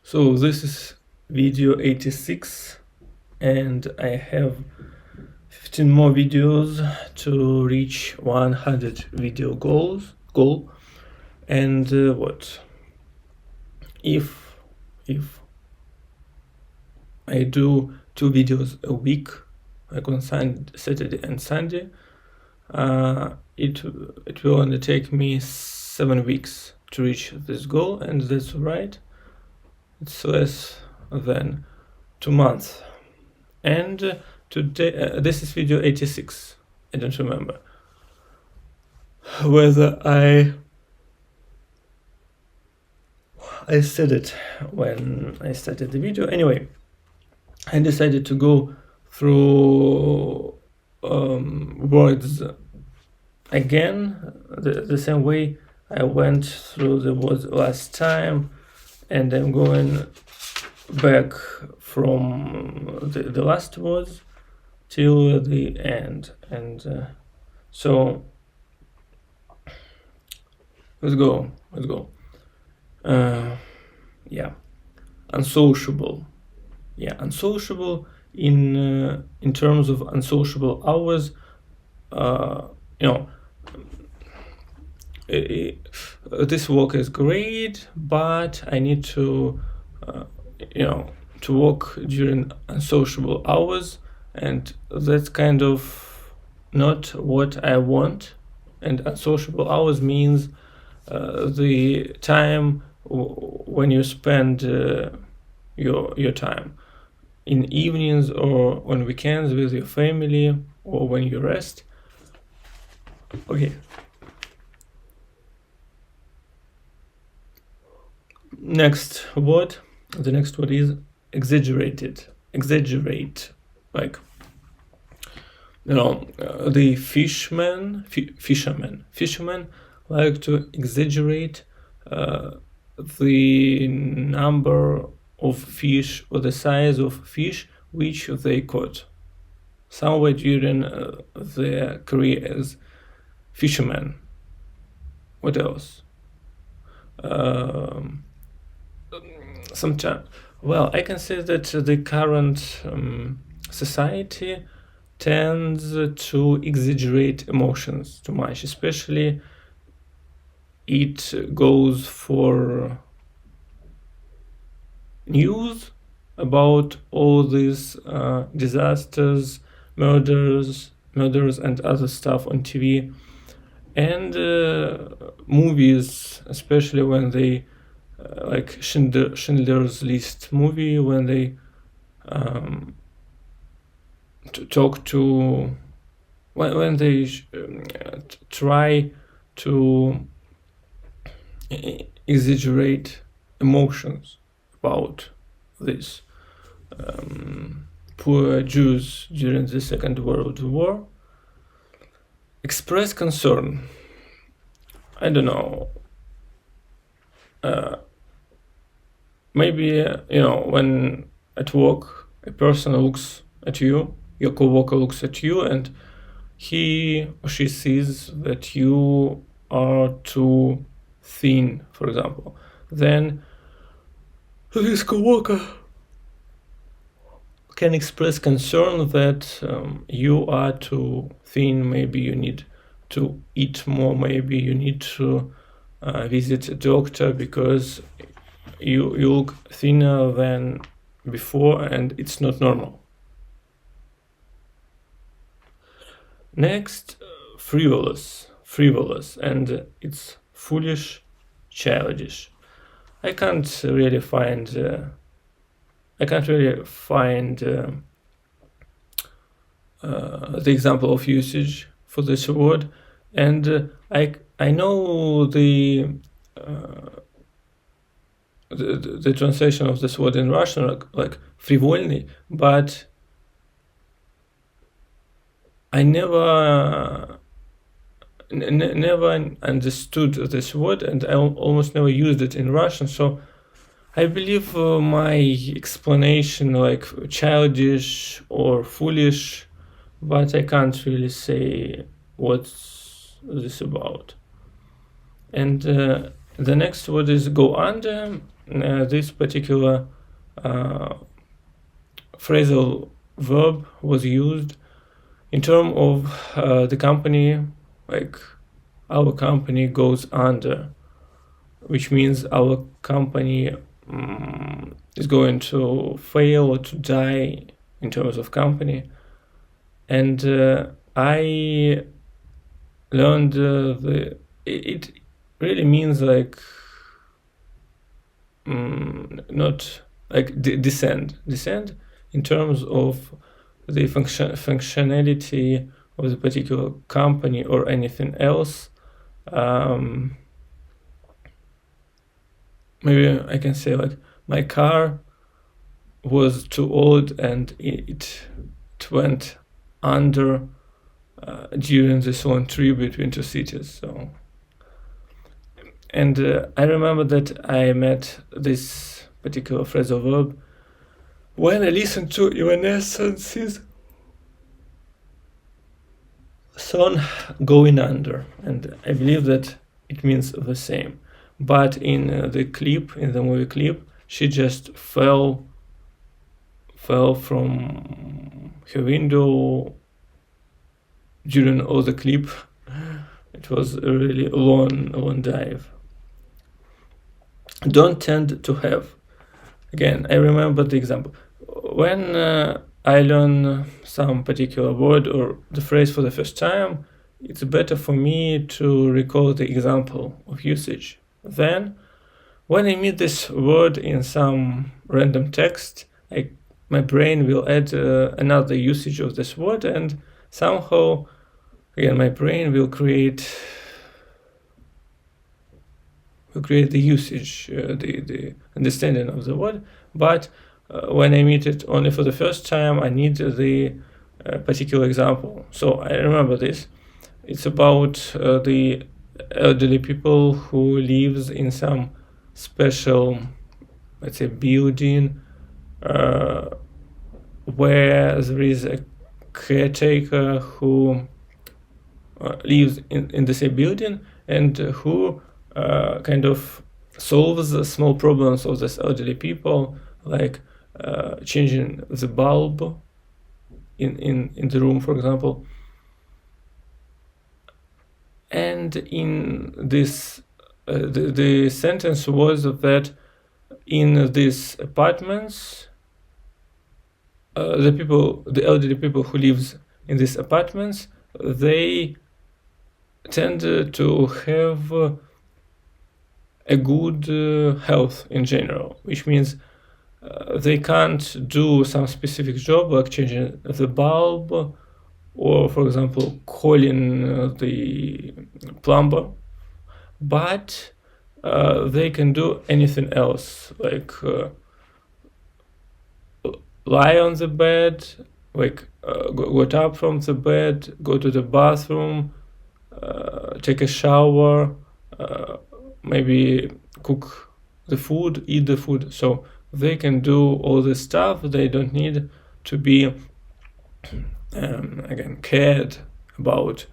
So this is video 86 and I have 15 more videos to reach 100 video goal. And what if I do 2 videos a week, like on Saturday and Sunday, it will only take me 7 weeks to reach this goal, and that's right, it's less than 2 months. And today this is video 86. I don't remember whether I said it when I started the video. Anyway, I decided to go through words again the same way I went through the words last time, and I'm going back from the last words till the end. And so let's go. Yeah, unsociable. Yeah, unsociable in terms of unsociable hours. This work is great, but I need to to work during unsociable hours, and that's kind of not what I want. And unsociable hours means the time when you spend your time in evenings or on weekends with your family, or when you rest. Okay. Next word. The next word is exaggerate. Like, the fishermen like to exaggerate the number of fish or the size of fish which they caught somewhere during their career as fishermen. What else? Sometimes, well, I can say that the current society tends to exaggerate emotions too much, especially it goes for news about all these disasters, murders and other stuff on TV, and movies, especially when they like Schindler's List movie, when they when they try to exaggerate emotions about this poor Jews during the Second World War. Express concern. I don't know. Maybe when at work a person looks at you, your coworker looks at you, and he or she sees that you are too thin, for example, then this coworker can express concern that you are too thin. Maybe you need to eat more. Maybe you need to visit a doctor because you look thinner than before, and it's not normal. Next, frivolous, and it's foolish, childish. I can't really find the example of usage for this word, and I know the translation of this word in Russian, like frivolny, but I never understood this word, and I almost never used it in Russian. So I believe my explanation, like childish or foolish, but I can't really say what's this about. And the next word is go under. this particular phrasal verb was used in terms of the company, like our company goes under, which means our company is going to fail or to die in terms of company. And I learned it really means like not like descend in terms of the functionality of the particular company or anything else. Maybe I can say like my car was too old and it went under during this long trip between two cities. So, and I remember that I met this particular phrasal verb when I listened to Evanescence's song Going Under, and I believe that it means the same. But in the clip, in the movie clip, she just fell from her window during all the clip. It was a really long dive. Don't tend to have. Again, I remember the example. When I learn some particular word or the phrase for the first time, it's better for me to recall the example of usage. Then, when I meet this word in some random text, my brain will add another usage of this word, and somehow, again, my brain will create the usage, the understanding of the word. But when I meet it only for the first time, I need the particular example. So I remember this. It's about the elderly people who lives in some special, let's say, building where there is a caretaker who lives in the same building and who kind of solves the small problems of these elderly people, like changing the bulb in the room, for example. And in this, the sentence was that in these apartments, the elderly people who lives in these apartments, they tend to have a good health in general, which means they can't do some specific job like changing the bulb or, for example, calling the plumber, but they can do anything else, like lie on the bed, like get up from the bed, go to the bathroom, take a shower, maybe cook the food, eat the food. So they can do all this stuff. They don't need to be again cared about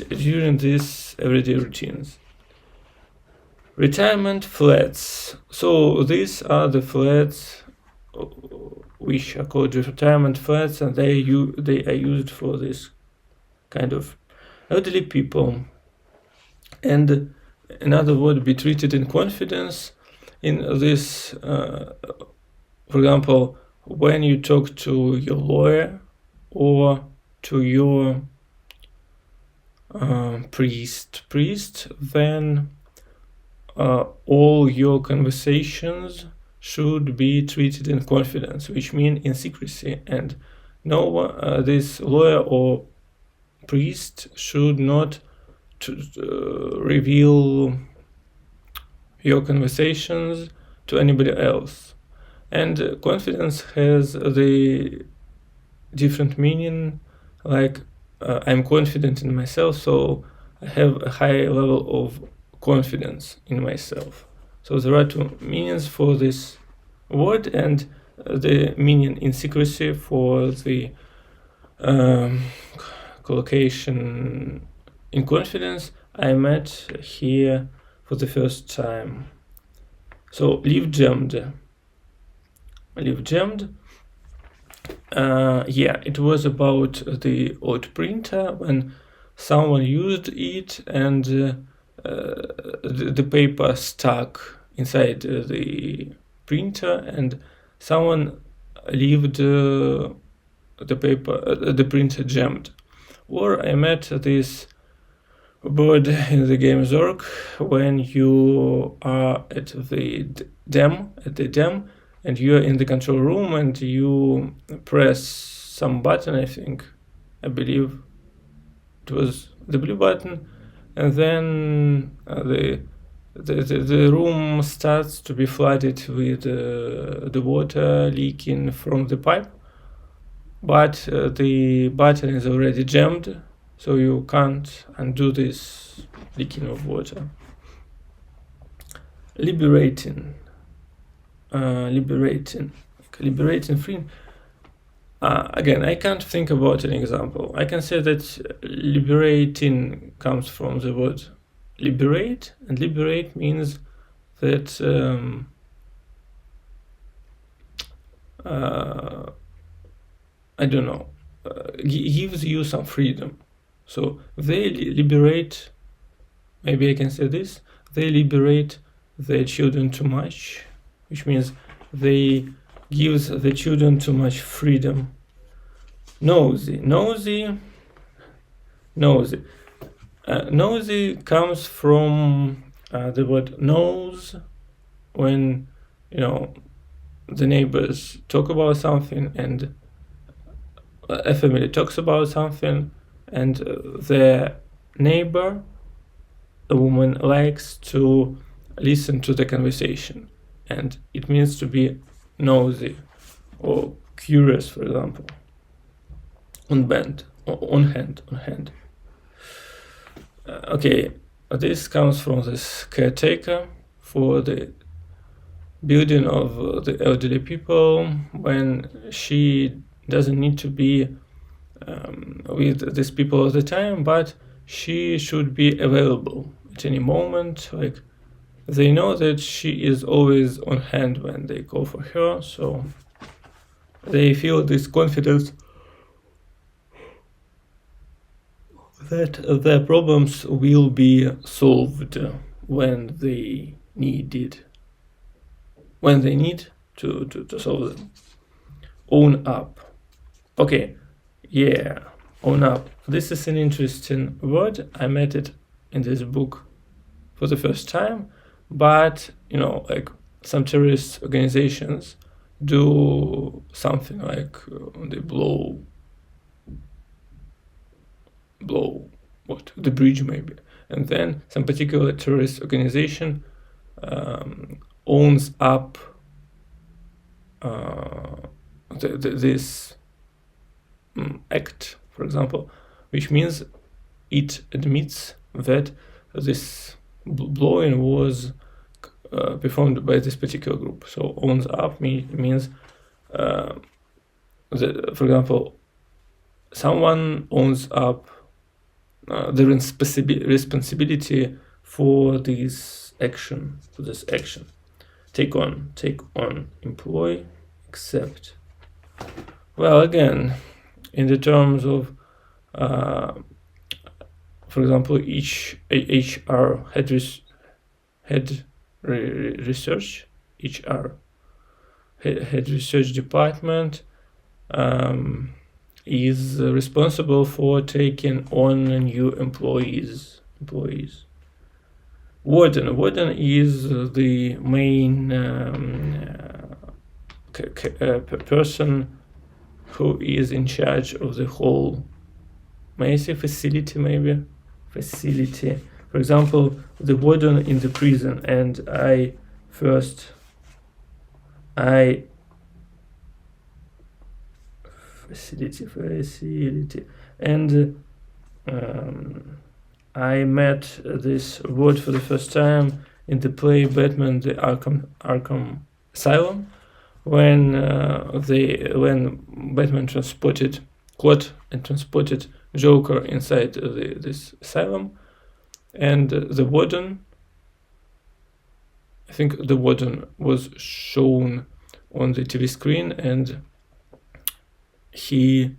during these everyday routines. Retirement flats. So these are the flats which are called retirement flats, and they are used for this kind of elderly people. And another word, be treated in confidence. In this, for example, when you talk to your lawyer or to your priest, then all your conversations should be treated in confidence, which means in secrecy, and no this lawyer or priest should not reveal your conversations to anybody else. And confidence has the different meaning, like I'm confident in myself, so I have a high level of confidence in myself. So there are two meanings for this word, and the meaning in secrecy for the collocation in confidence I met here for the first time. So leave jammed. Yeah, it was about the old printer when someone used it and the paper stuck inside the printer, and someone left the printer jammed. Or I met this bird in the game Zork when you are at the dam, and you're in the control room and you press some button, I believe it was the blue button, and then the room starts to be flooded with the water leaking from the pipe, but the button is already jammed, so you can't undo this leaking of water. Liberating free. Again, I can't think about an example. I can say that liberating comes from the word liberate, and liberate means that I don't know, gives you some freedom. So they liberate, maybe I can say this, they liberate their children too much, which means they gives the children too much freedom. Nosy comes from the word nose, when the neighbors talk about something, and a family talks about something, and their neighbor, a woman, likes to listen to the conversation, and it means to be nosy or curious, for example. On hand. Okay, this comes from this caretaker for the building of the elderly people, when she doesn't need to be with these people all the time, but she should be available at any moment. Like, they know that she is always on hand when they call for her, so they feel this confidence that their problems will be solved when they need to solve them. Own up. Okay, yeah, own up. This is an interesting word. I met it in this book for the first time, but like some terrorist organizations do something like they blow the bridge maybe, and then some particular terrorist organization owns up this act, for example, which means it admits that this blowing was performed by this particular group. So owns up means that, for example, someone owns up the responsibility for this action. Take on, employ, accept. Well, again, in the terms of, for example, each HR head research department is responsible for taking on new employees. Warden is the main person who is in charge of the whole, may I say facility, maybe? Facility. For example, the warden in the prison, and facility, and I met this word for the first time in the play Batman: The Arkham Asylum, when Batman caught and transported Joker inside this asylum, and the warden I think the warden was shown on the TV screen, and he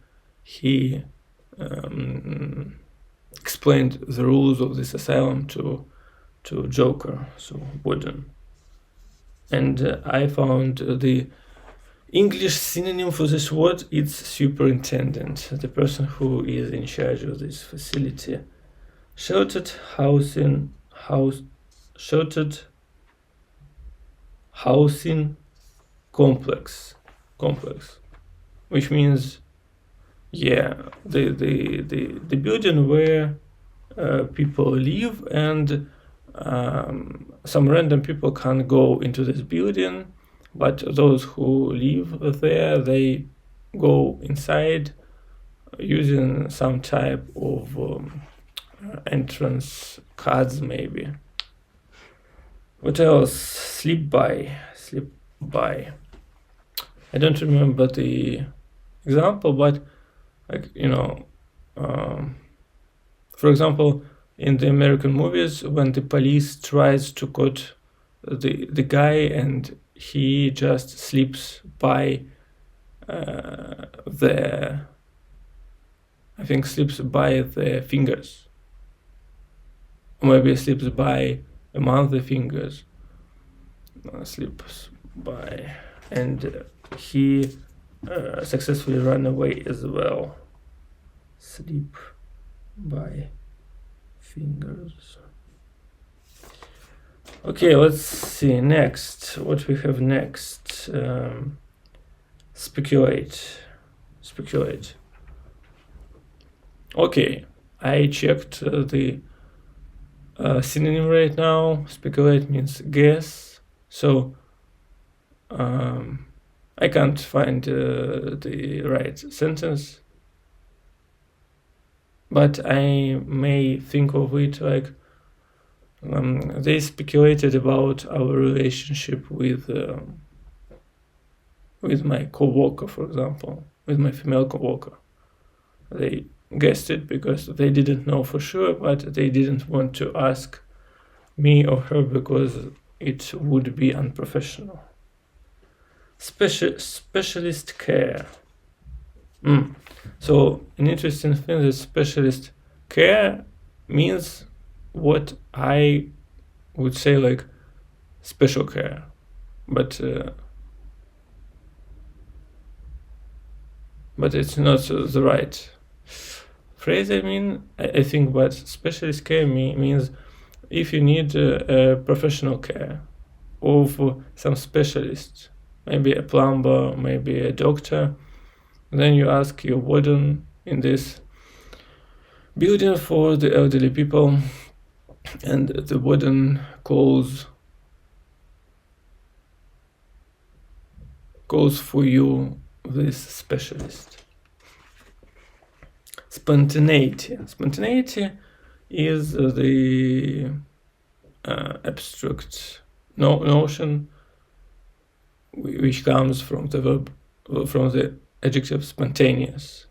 explained the rules of this asylum to Joker, so warden. And I found the English synonym for this word. It's superintendent, the person who is in charge of this facility. Sheltered housing complex, which means, yeah, the building where people live, and some random people can go into this building, but those who live there, they go inside using some type of entrance cards, maybe. What else? Sleep by. I don't remember the example, but like, for example, in the American movies, when the police tries to catch the guy and he just sleeps by the fingers, or maybe sleeps by among the fingers, sleeps by, and he successfully ran away as well. Sleep by fingers. Okay, let's see next. What we have next? Speculate. Okay, I checked the synonym right now. Speculate means guess. So I can't find the right sentence, but I may think of it like they speculated about our relationship with my coworker, for example, with my female coworker. They guessed it because they didn't know for sure, but they didn't want to ask me or her because it would be unprofessional. Specialist care. So an interesting thing is specialist care means what I would say like special care, but it's not the right phrase. I think, but specialist care means if you need professional care of some specialist, maybe a plumber, maybe a doctor, then you ask your warden in this building for the elderly people, and the warden calls for you this specialist. Spontaneity is the abstract notion which comes from the adjective spontaneous,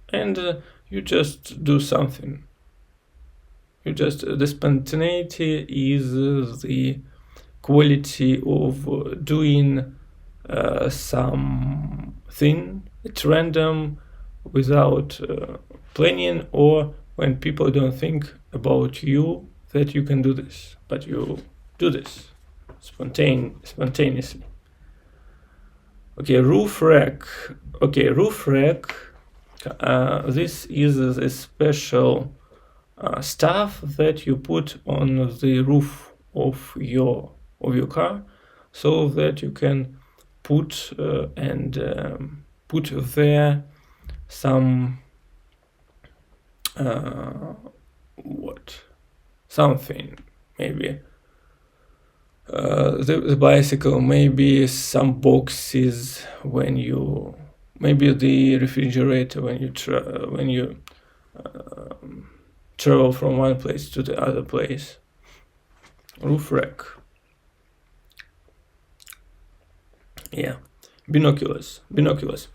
and you just do something. The spontaneity is the quality of doing something at random without planning, or when people don't think about you that you can do this, but you do this spontaneously. Okay, roof rack. This is a special stuff that you put on the roof of your car, so that you can put there some something, maybe the bicycle, maybe some boxes, maybe the refrigerator when you travel from one place to the other place. Roof rack. Yeah, binoculars. Binoculars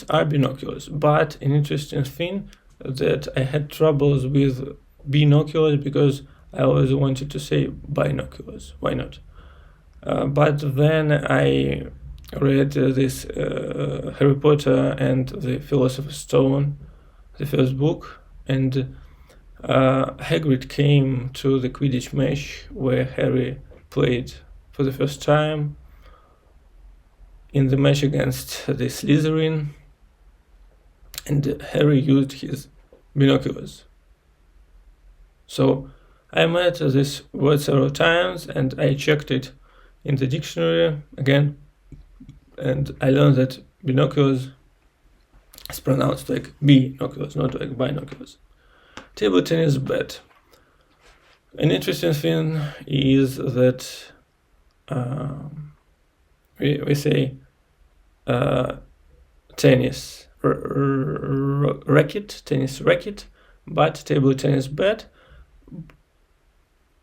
are binoculars, but an interesting thing that I had troubles with binoculars because I always wanted to say binoculars. Why not? But then I read this Harry Potter and the Philosopher's Stone, the first book, and Hagrid came to the Quidditch match where Harry played for the first time in the match against the Slytherin, and Harry used his binoculars. So I met this word several times, and I checked it in the dictionary again, and I learned that binoculars is pronounced like binoculars, not like binoculars. Table tennis bat. An interesting thing is that we say tennis racket, tennis racket, but table tennis bat,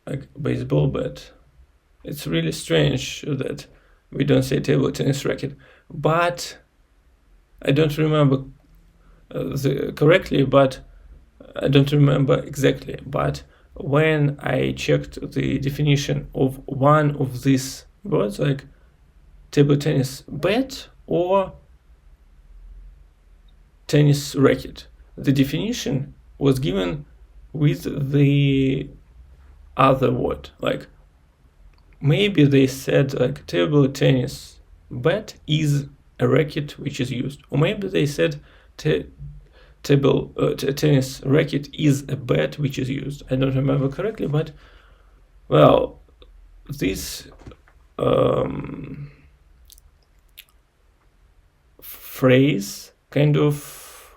like baseball bat. It's really strange that we don't say table tennis racket, but I don't remember correctly, but I don't remember exactly. But when I checked the definition of one of these words, like table tennis bat or tennis racket, the definition was given with the other word. Like maybe they said like table tennis bat is a racket which is used, or maybe they said tennis racket is a bat which is used. I don't remember correctly, but well, this phrase kind of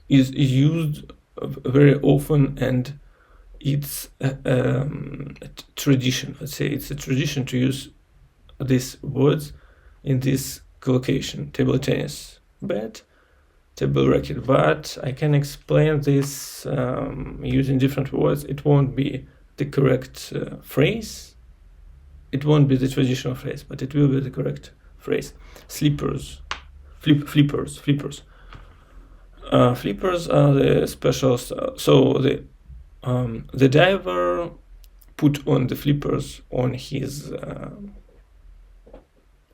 is used very often, and it's a tradition. Let's say it's a tradition to use these words in this collocation: table tennis bat, table racket. But I can explain this using different words. It won't be the correct phrase. It won't be the traditional phrase, but it will be the correct phrase. Slippers, flippers. Flippers are the special. So the diver put on the flippers on his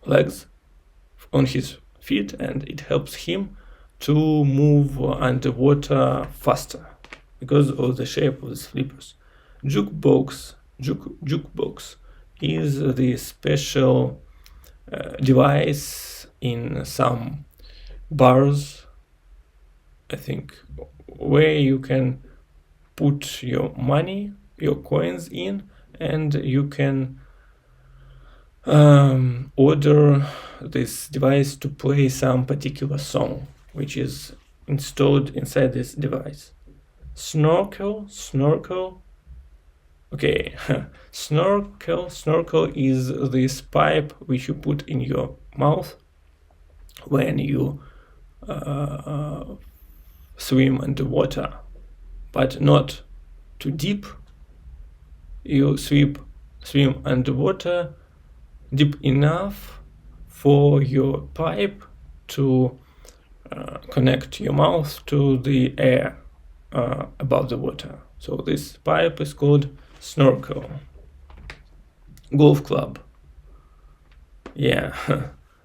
legs, on his feet, and it helps him to move underwater faster because of the shape of the flippers. Jukebox is the special device in some bars, I think, where you can put your money, your coins in, and you can order this device to play some particular song which is installed inside this device. Snorkel. Okay, snorkel is this pipe which you put in your mouth when you swim underwater, but not too deep. You swim underwater deep enough for your pipe to connect your mouth to the air above the water. So this pipe is called snorkel. Golf club. Yeah,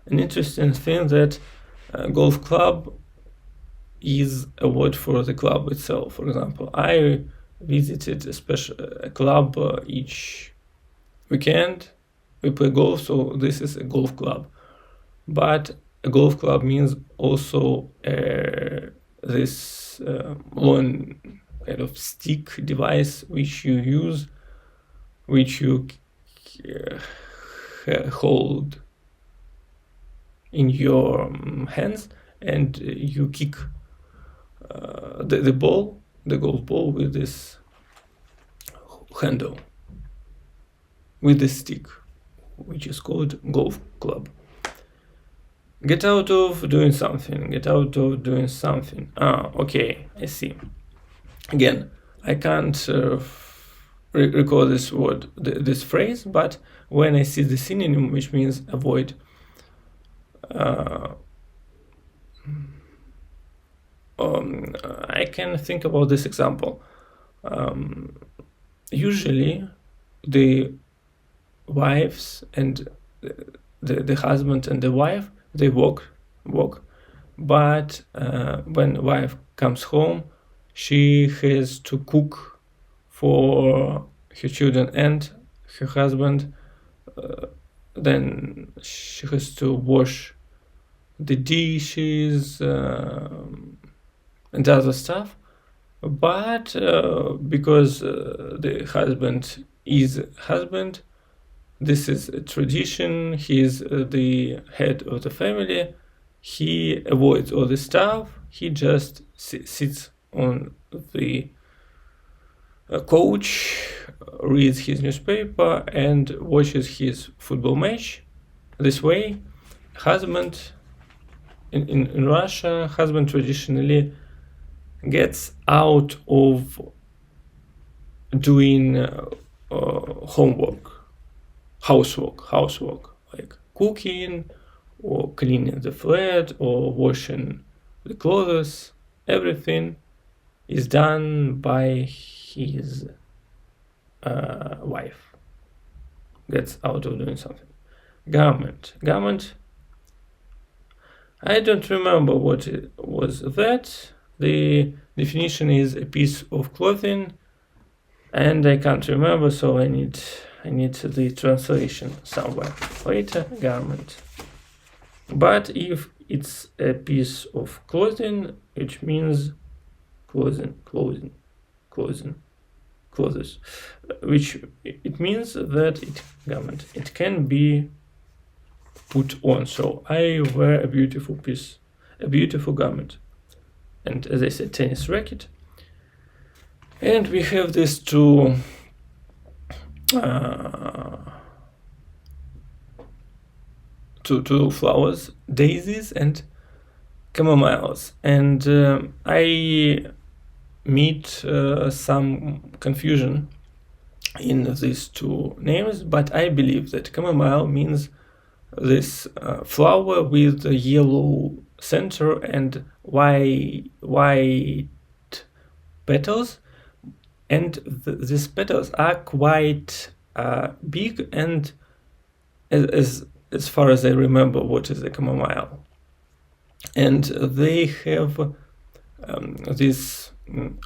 an interesting thing that golf club is a word for the club itself. For example, I visited a club each weekend. We play golf, so this is a golf club. But a golf club means also this long kind of stick device which you use, which you hold in your hands, and you kick the golf ball with this handle, with the stick, which is called golf club. Get out of doing something. Okay, I see. Again, I can't recall this word, this phrase, but when I see the synonym, which means avoid, I can think about this example. Usually, the wives and the husband and the wife, they work, but when wife comes home, she has to cook for her children and her husband. Then she has to wash the dishes and other stuff. But because the husband is husband, this is a tradition, he is the head of the family, he avoids all the stuff, he just sits on the couch, reads his newspaper and watches his football match. This way, husband in Russia, husband traditionally gets out of doing housework, like cooking or cleaning the flat or washing the clothes. Everything is done by his wife. Gets out of doing something. Garment. I don't remember what it was that. The definition is a piece of clothing, and I can't remember, so I need the translation somewhere later. Garment. But if it's a piece of clothing, which means clothes, which it means that it can be put on. So I wear a beautiful garment, and as I said, tennis racket. And we have these two flowers, daisies and chamomiles, and I meet some confusion in these two names, but I believe that chamomile means this flower with a yellow center and white petals, and these petals are quite big, and as far as I remember what is a chamomile, and they have this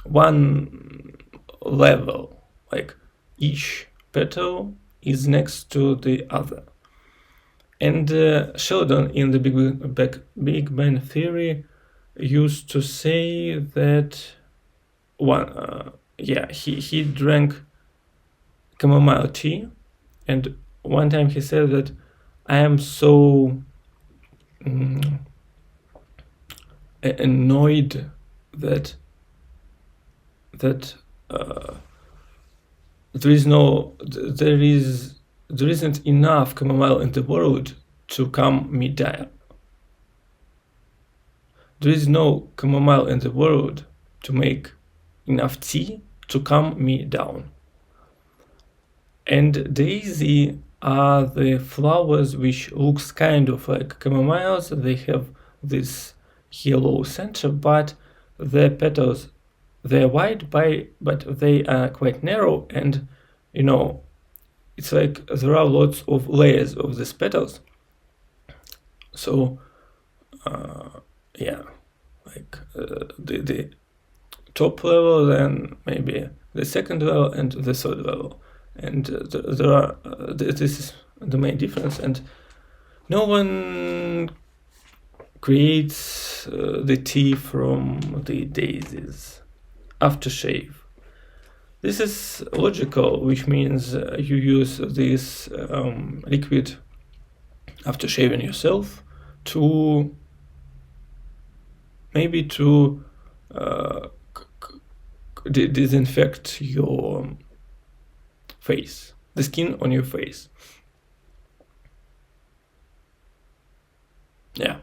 one level, like each petal is next to the other. And Sheldon in the Big Bang Theory used to say that he drank chamomile tea, and one time he said that I am so annoyed that there isn't enough chamomile in the world to calm me down. There is no chamomile in the world to make enough tea to calm me down. And daisy are the flowers which looks kind of like chamomiles. They have this yellow center, but their petals, they're white, but they are quite narrow, and it's like there are lots of layers of these petals. So the top level, then maybe the second level and the third level, and this is the main difference. And no one creates the tea from the daisies. Aftershave. This is logical, which means you use this liquid after shaving yourself to disinfect your face, the skin on your face. Yeah,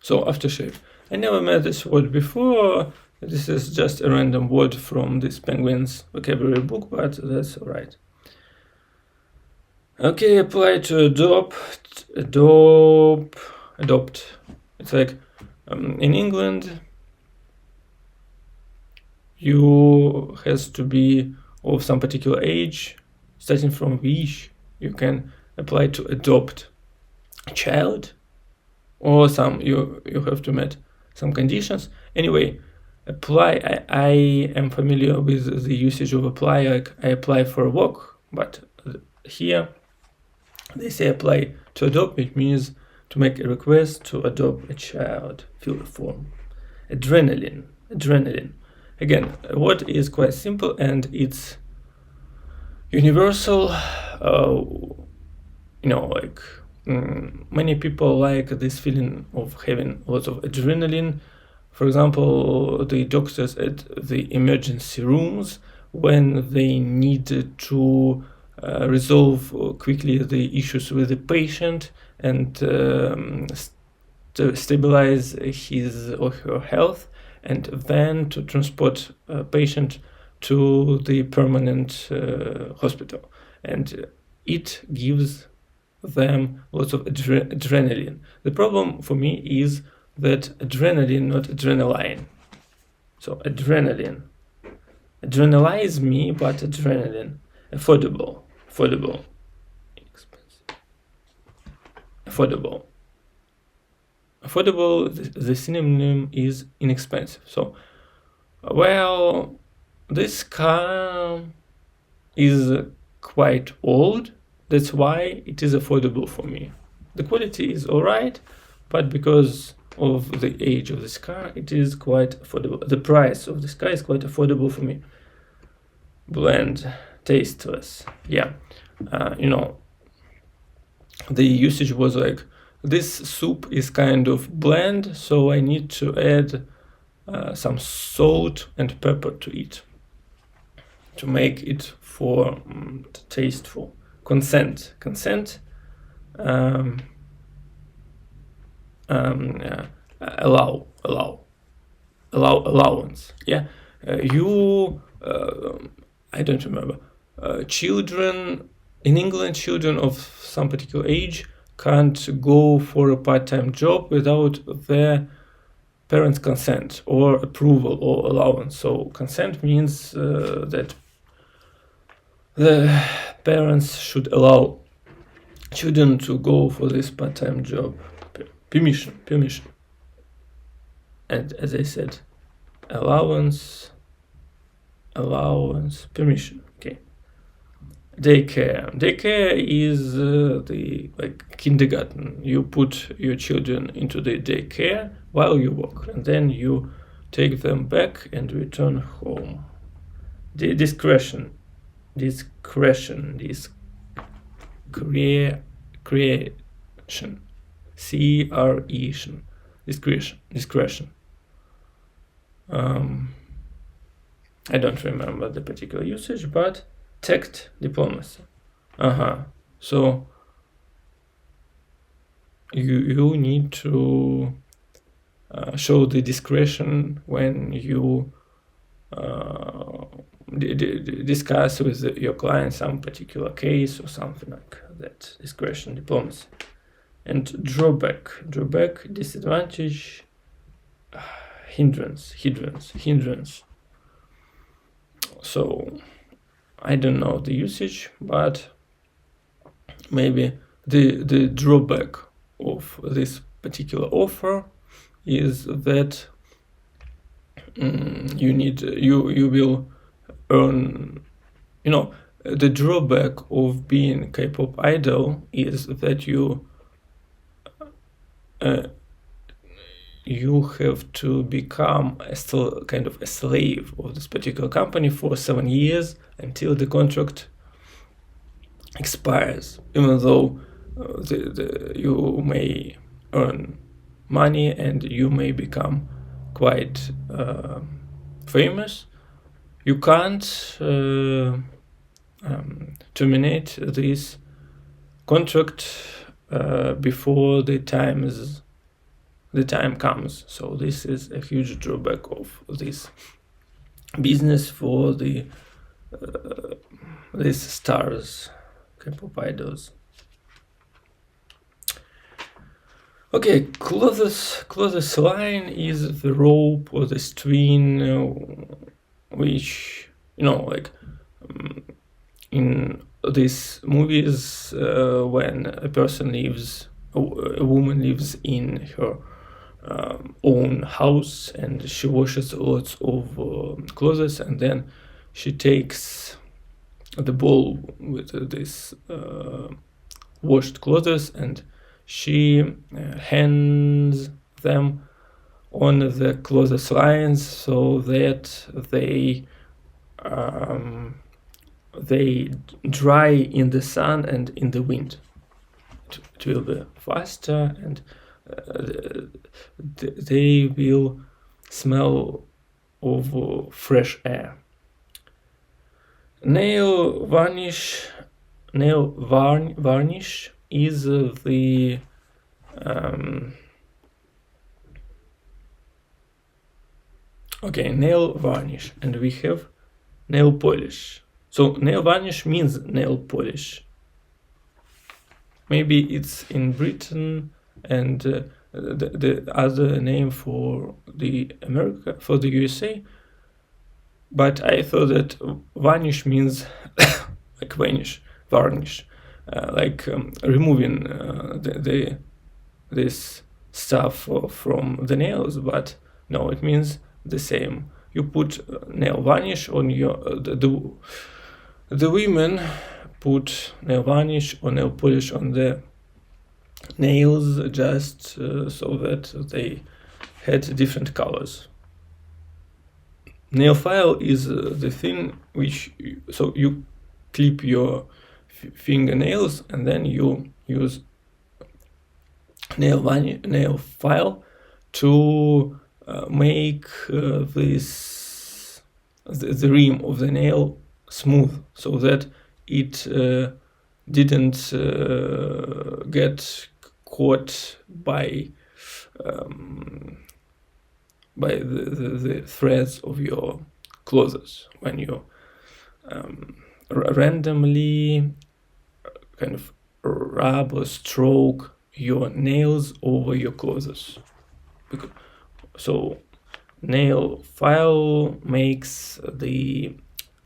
so aftershave. I never met this word before. This is just a random word from this Penguins vocabulary book, but that's alright. Okay, apply to adopt. It's like in England, you has to be of some particular age, starting from which you can apply to adopt a child, or some you have to meet some conditions. Anyway, apply, I am familiar with the usage of apply, like I apply for a work, but here they say apply to adopt, which means to make a request to adopt a child, fill a form. Adrenaline. Again, what is quite simple and it's universal. Like many people like this feeling of having lots of adrenaline. For example, the doctors at the emergency rooms, when they need to resolve quickly the issues with the patient and to stabilize his or her health, and then to transport a patient to the permanent hospital. And it gives them lots of adrenaline. The problem for me is that adrenaline, not adrenaline. So adrenaline. Adrenalize me, but adrenaline. Affordable. Expensive. Affordable, the synonym is inexpensive. So, well, this car is quite old. That's why it is affordable for me. The quality is alright, but because of the age of this car, it is quite affordable. The price of this car is quite affordable for me. Bland, tasteless. Yeah, the usage was like, this soup is kind of bland, so I need to add some salt and pepper to it to make it for tasteful. Consent. Allowance. Yeah, I don't remember. Children in England, children of some particular age can't go for a part-time job without their parents' consent or approval or allowance. So consent means that the parents should allow children to go for this part-time job. Permission. And as I said, allowance, permission. Okay. Daycare is the kindergarten. You put your children into the daycare while you work, and then you take them back and return home. Discretion. Creation. Discretion. I don't remember the particular usage, but tact, diplomacy. So you need to show the discretion when you discuss with your client some particular case or something like that. Discretion, diplomacy. And drawback, disadvantage, hindrance. So I don't know the usage, but maybe the drawback of this particular offer is that you will earn, the drawback of being a K-pop idol is that you have to become kind of a slave of this particular company for 7 years until the contract expires. Even though you may earn money and you may become quite famous, you can't terminate this contract before the time comes. So this is a huge drawback of this business for these stars, K-pop idols. Okay, closest line is the rope or the string which, like in these movies, when a woman lives in her own house and she washes lots of clothes, and then she takes the bowl with this washed clothes and she hands them on the clothes lines so that they dry in the sun and in the wind. It will be faster, and they will smell of fresh air. Nail varnish is the nail varnish, and we have nail polish. So nail varnish means nail polish. Maybe it's in Britain, and the other name for the USA. But I thought that varnish means like varnish, like removing this stuff from the nails. But no, it means the same. You put nail varnish on your the women put nail varnish or nail polish on the nails just so that they had different colors. Nail file is the thing which you clip your fingernails and then you use nail file to make the rim of the nail smooth, so that it didn't get caught by the threads of your clothes when you randomly kind of rub or stroke your nails over your clothes. So nail file makes the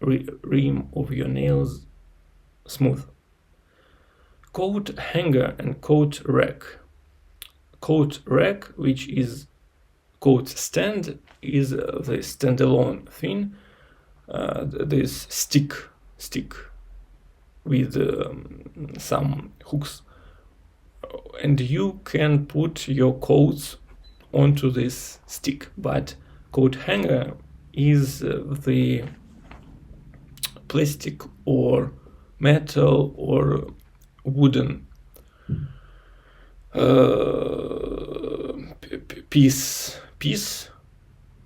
rim of your nails smooth. Coat hanger and coat rack. Coat rack, which is coat stand, is the standalone thing. This stick with some hooks, and you can put your coats onto this stick. But coat hanger is the plastic or metal or wooden piece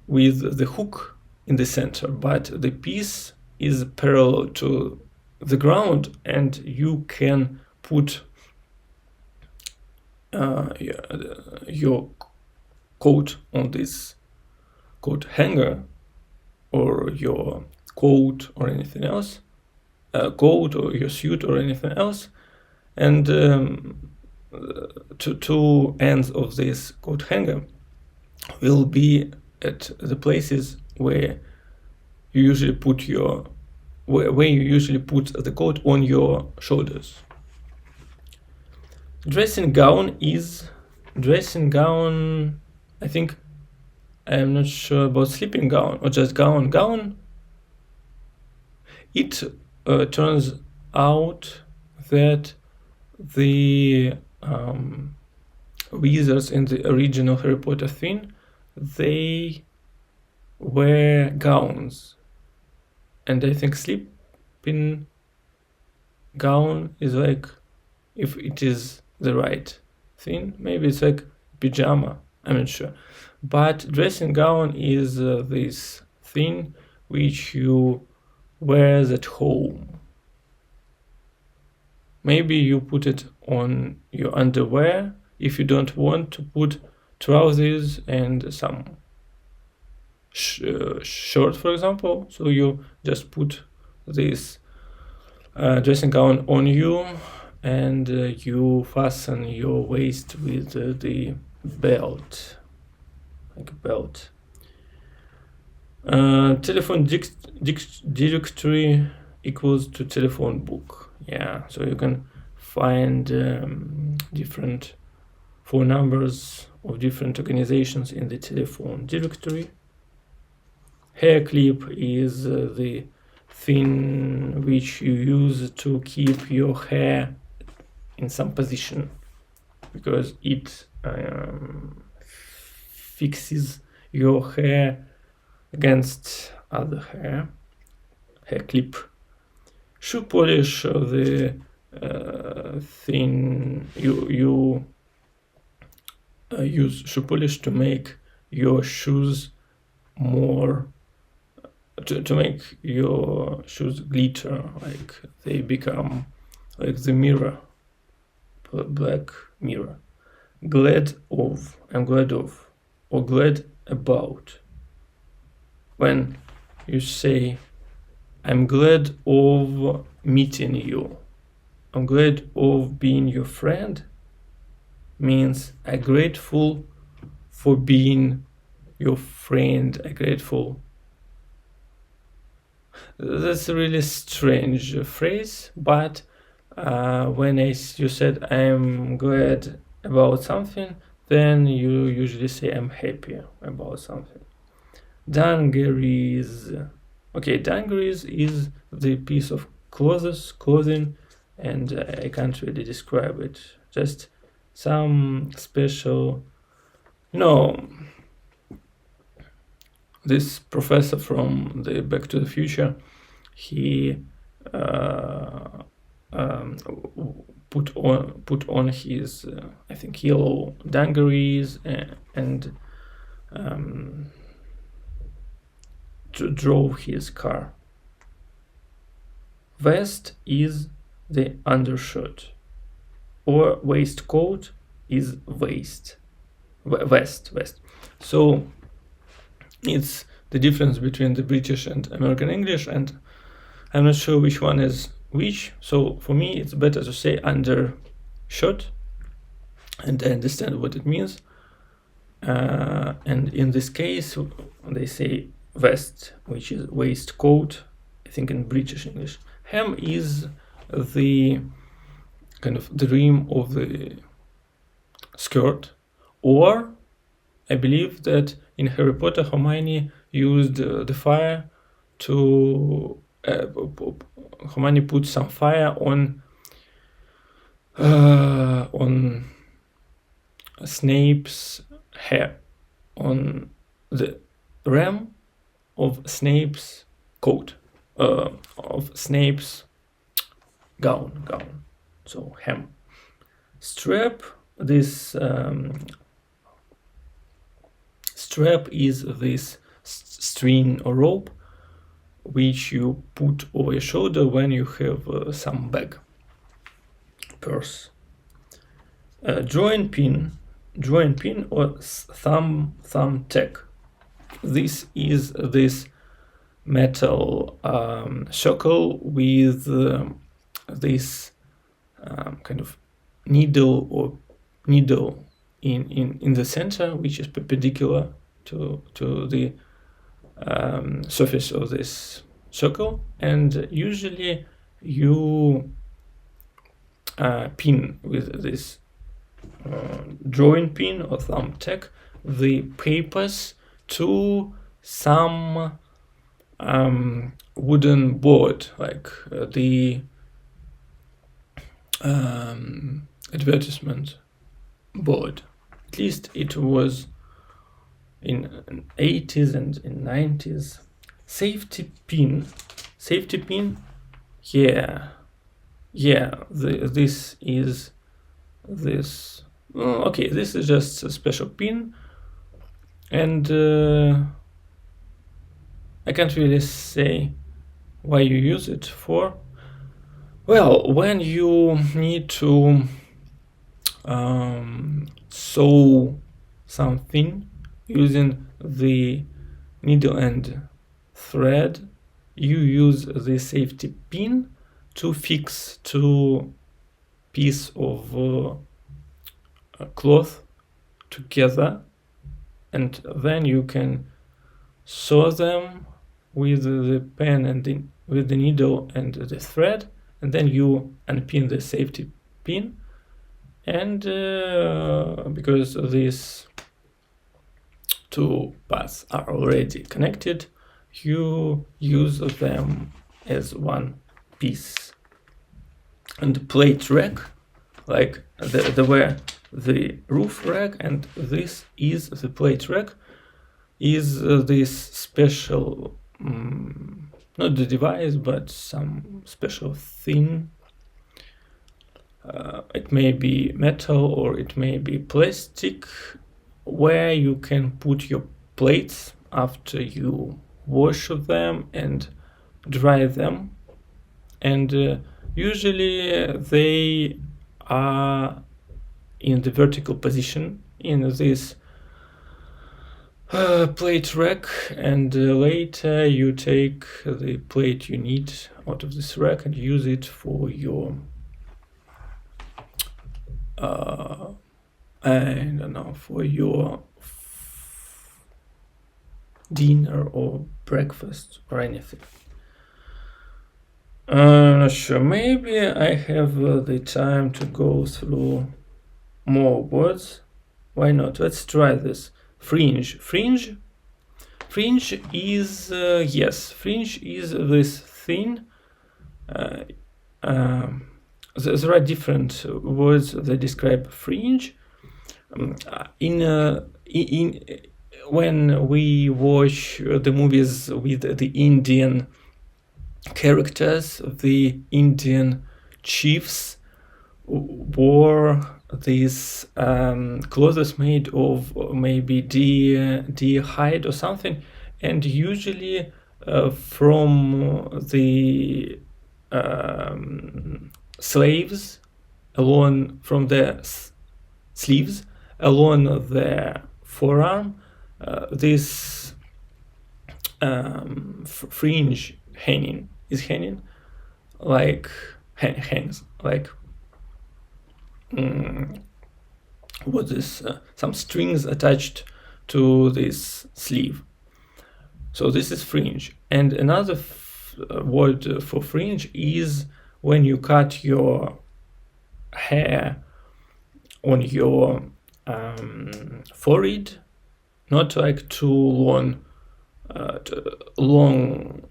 with the hook in the center, but the piece is parallel to the ground, and you can put your coat on this coat hanger, or your coat or anything else, coat or your suit or anything else, and two ends of this coat hanger will be at the places where you usually put the coat on your shoulders. Dressing gown, I think, I'm not sure about sleeping gown or just gown. It turns out that the wizards in the original Harry Potter thing, they wear gowns, and I think sleeping gown is like, if it is the right thing, maybe it's like pajama, I'm not sure. But dressing gown is this thing which you wear at home. Maybe you put it on your underwear if you don't want to put trousers and some shirt, for example. So you just put this dressing gown on you, and you fasten your waist with the belt, like a belt. Telephone directory equals to telephone book. Yeah, so you can find different phone numbers of different organizations in the telephone directory. Hair clip is the thing which you use to keep your hair in some position, because it fixes your hair against other hair. Hair clip. Shoe polish, the thing you use shoe polish to make your shoes more, to make your shoes glitter, like they become like the mirror, black mirror. Glad of, I'm glad of, or glad about. When you say, I'm glad of meeting you, I'm glad of being your friend, means I'm grateful for being your friend. I'm grateful. That's a really strange phrase, but when you said I'm glad about something, then you usually say I'm happy about something. Dungarees. Okay, dungarees is the piece of clothing, and I can't really describe it. Just some special, this professor from the Back to the Future, he put on his I think yellow dungarees and drove his car. Vest is the undershirt, or waistcoat is vest. So it's the difference between the British and American English, and I'm not sure which one is which. So for me, it's better to say undershirt, and I understand what it means. And in this case, they say vest, which is waistcoat, I think in British English. Hem is the kind of the rim of the skirt, or I believe that in Harry Potter, Hermione used the fire to Hermione put some fire on Snape's hair, on the rim of Snape's coat, of Snape's gown. So hem. Strap. This strap is this string or rope which you put over your shoulder when you have some bag, purse. Join pin or thumb tack. This is this metal circle with this kind of needle in the center, which is perpendicular to the surface of this circle, and usually you pin with this drawing pin or thumb tack the papers to some wooden board, like the advertisement board. At least it was in 80s and in 90s. Safety pin. This is this. Okay, this is just a special pin, and I can't really say why you use it for. Well, when you need to sew something using the needle and thread, you use the safety pin to fix two pieces of cloth together, and then you can sew them with the pen and with the needle and the thread, and then you unpin the safety pin, and because these two paths are already connected, you use them as one piece. And the plate rack, like there were the roof rack, and this is the plate rack, is this special, not the device, but some special thing. It may be metal or it may be plastic, where you can put your plates after you wash them and dry them. And usually they are in the vertical position in this plate rack, and later you take the plate you need out of this rack and use it for your I don't know, for your dinner or breakfast or anything. I'm not sure, maybe I have the time to go through more words. Why not? Let's try this. Fringe is yes, fringe is this thing. There are different words that describe fringe. When we watch the movies with the Indian characters, the Indian chiefs wore these clothes made of maybe deer hide or something, and usually from the slaves along from the sleeves along the forearm, this fringe hanging like hangs like what is some strings attached to this sleeve. So this is fringe. And another word for fringe is when you cut your hair on your forehead, not like too long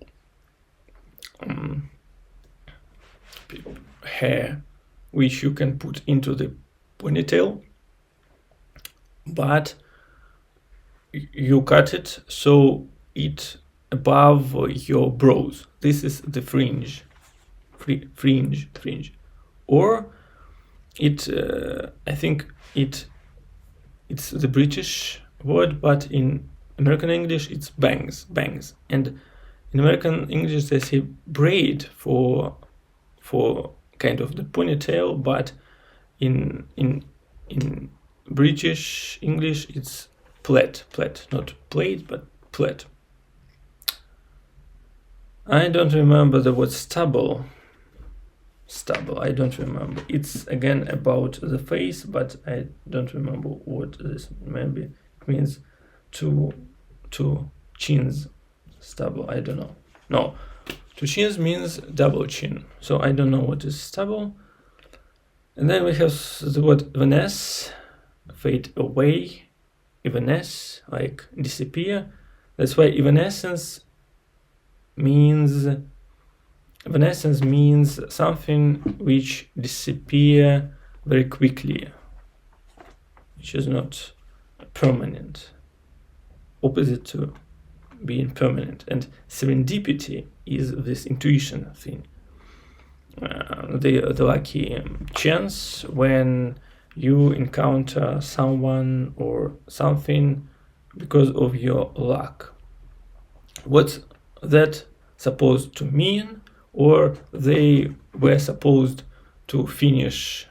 hair which you can put into the ponytail, but you cut it so it above your brows. This is the fringe. Or it I think it's the British word, but in American English it's bangs. And in American English they say braid for kind of the ponytail, but in British English it's plait, not plait but plait. I don't remember the word stubble, I don't remember. It's again about the face, but I don't remember what this, maybe it means two chins. Stubble, I don't know. No, two chins means double chin, so I don't know what is stubble. And then we have the word evanesce, fade away, evanesce, like disappear. That's why evanescence means something which disappear very quickly, which is not permanent, opposite to being permanent. And serendipity is this intuition thing, the lucky chance when you encounter someone or something because of your luck. What's that supposed to mean? Or they were supposed to finish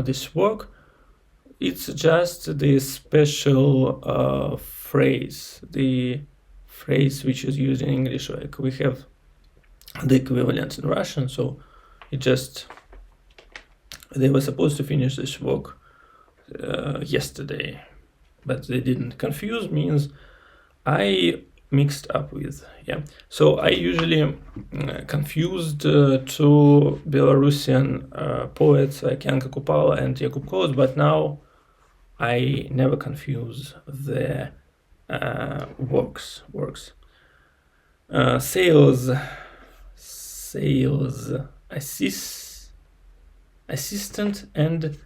this work. It's just the special phrase, the phrase which is used in English. Like we have the equivalent in Russian, so it just, they were supposed to finish this work yesterday, but they didn't. Confused means I mixed up with. Yeah, so I usually confused two Belarusian poets like Yanka Kupala and Jakub Kolos, but now I never confuse their works. Sales assistant and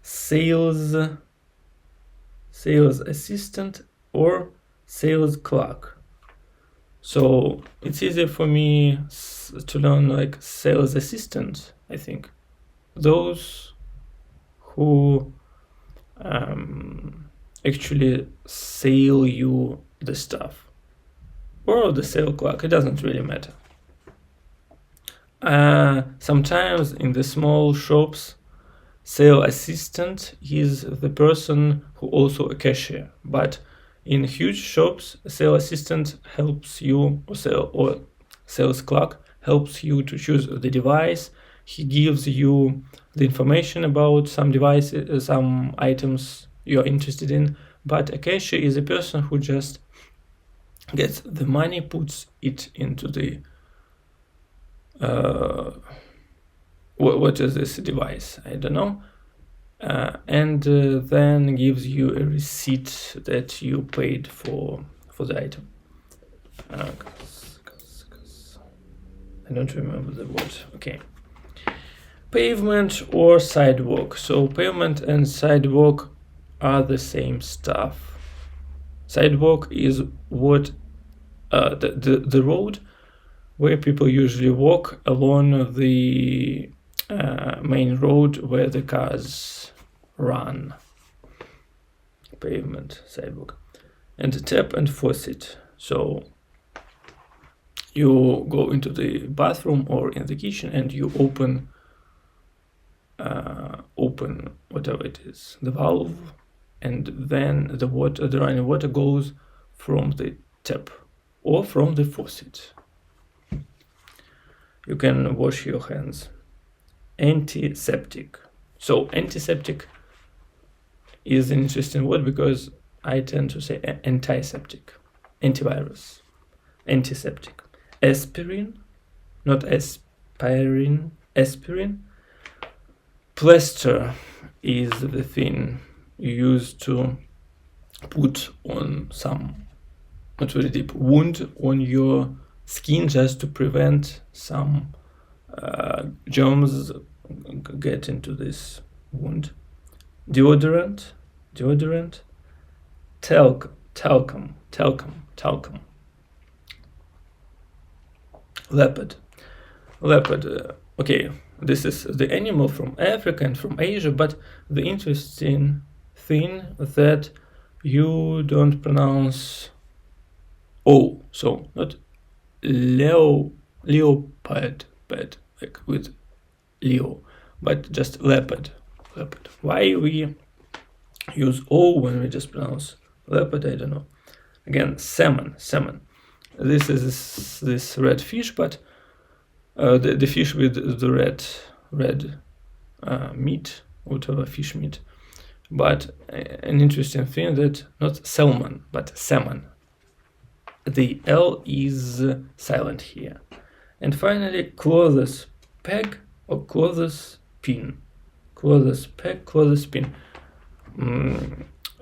sales assistant or sales clerk. So it's easier for me to learn like sales assistant, I think. Those who actually sell you the stuff, or the sale clerk, it doesn't really matter. Sometimes in the small shops, sale assistant is the person who also a cashier, but in huge shops, sale assistant helps you, or sales clerk helps you to choose the device. He gives you the information about some devices, some items you're interested in, but a cashier is a person who just gets the money, puts it into the what is this device? I don't know, and then gives you a receipt that you paid for the item. I don't remember the word. Okay. Pavement or sidewalk. So pavement and sidewalk are the same stuff. Sidewalk is what the road where people usually walk along the main road where the cars run. Pavement, sidewalk. And tap and faucet. So you go into the bathroom or in the kitchen and you open whatever it is, the valve, and then the running water goes from the tap or from the faucet. You can wash your hands. Antiseptic. So antiseptic is an interesting word because I tend to say antiseptic, antivirus, antiseptic. Aspirin, not aspirin, aspirin. Plaster is the thing you use to put on some not very deep wound on your skin just to prevent some germs get into this wound. Deodorant, talcum. Leopard. Okay, this is the animal from Africa and from Asia, but the interesting thing that you don't pronounce O, so not leopard, but like with Leo, but just leopard. Why we use O when we just pronounce leopard, I don't know. Again, salmon. This is this red fish, but the fish with the red meat, whatever fish meat. But an interesting thing that not salmon, but salmon. The L is silent here. And finally, clothes peg or clothes pin. Clothes peg, clothes pin.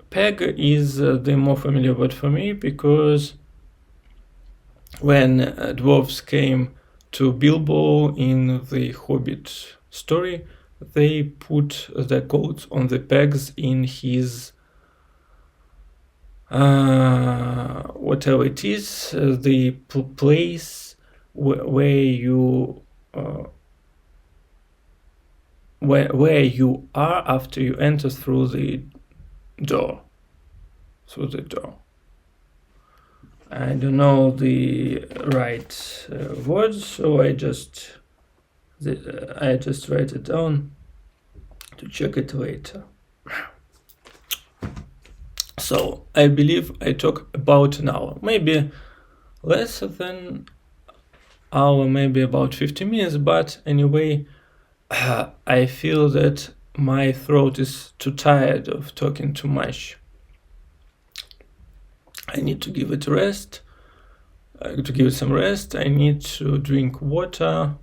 Peg is the more familiar word for me because when dwarves came to Bilbo in the Hobbit story, they put the coats on the pegs in his whatever it is, the place where you are after you enter through the door. I don't know the right words, so I just write it down to check it later. So I believe I talk about an hour, maybe less than hour, maybe about 50 minutes, but anyway, I feel that my throat is too tired of talking too much. I need to give it rest, to give it some rest. I need to drink water.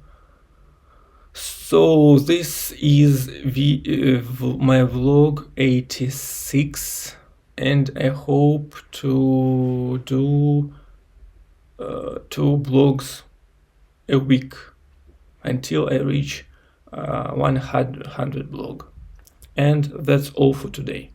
So this is my vlog 86, and I hope to do 2 vlogs a week until I reach 100 vlog. And that's all for today.